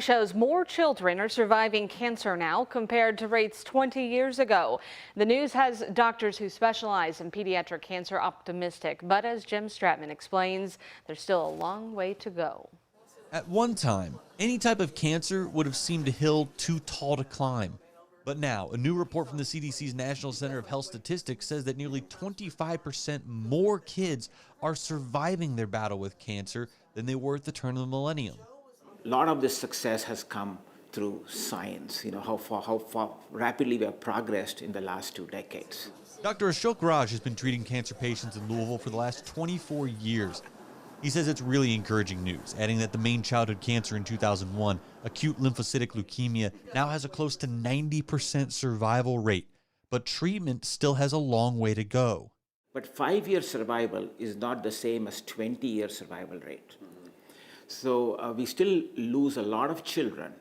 study shows more children are surviving cancer now compared to rates 20 years ago. The news has doctors who specialize in pediatric cancer optimistic, but as Jim Stratman explains, there's still a long way to go. At one time, any type of cancer would have seemed a hill too tall to climb. But now, a new report from the CDC's National Center of Health Statistics says that nearly 25% more kids are surviving their battle with cancer than they were at the turn of the millennium. A lot of this success has come through science, how far rapidly we have progressed in the last 2 decades. Dr. Ashok Raj has been treating cancer patients in Louisville for the last 24 years. He says it's really encouraging news, adding that the main childhood cancer in 2001, acute lymphocytic leukemia, now has a close to 90% survival rate, but treatment still has a long way to go. But 5-year survival is not the same as 20-year survival rate. So we still lose a lot of children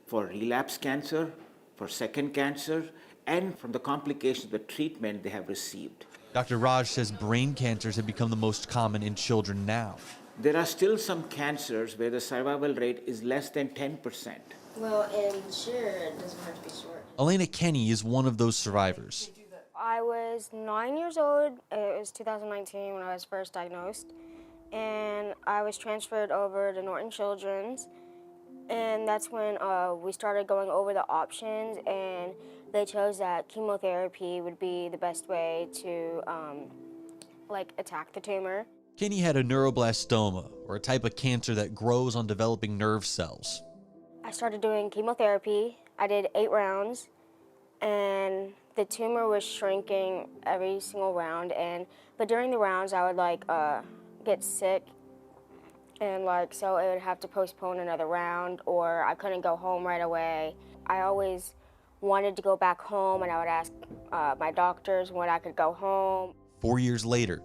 for relapse cancer, for second cancer, and from the complications of the treatment they have received. Dr. Raj says brain cancers have become the most common in children now. There are still some cancers where the survival rate is less than 10%. Well, and sure, it doesn't have to be short. Elena Kenny is one of those survivors. I was 9 years old. It was 2019 when I was first diagnosed. And I was transferred over to Norton Children's. And that's when we started going over the options, and they chose that chemotherapy would be the best way to attack the tumor. Kenny had a neuroblastoma, or a type of cancer that grows on developing nerve cells. I started doing chemotherapy. I did 8 rounds, and the tumor was shrinking every single round. But during the rounds, I would get sick, and so I would have to postpone another round, or I couldn't go home right away. I always wanted to go back home, and I would ask my doctors when I could go home. 4 years later,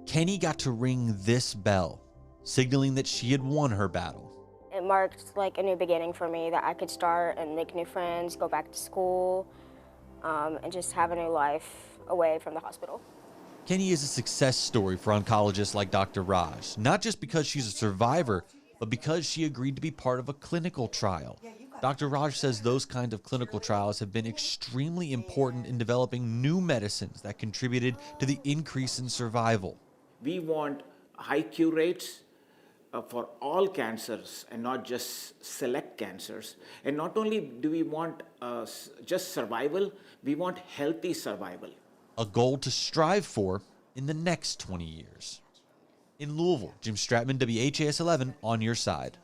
Kenny got to ring this bell, signaling that she had won her battle. It marked a new beginning for me, that I could start and make new friends, go back to school, and just have a new life away from the hospital. Kenny is a success story for oncologists like Dr. Raj, not just because she's a survivor, but because she agreed to be part of a clinical trial. Dr. Raj says those kinds of clinical trials have been extremely important in developing new medicines that contributed to the increase in survival. We want high cure rates for all cancers and not just select cancers. And not only do we want just survival, we want healthy survival. A goal to strive for in the next 20 years. In Louisville, Jim Stratman, WHAS 11, on your side.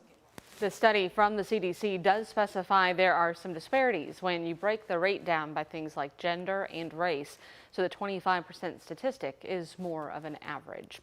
The study from the CDC does specify there are some disparities when you break the rate down by things like gender and race, so the 25% statistic is more of an average.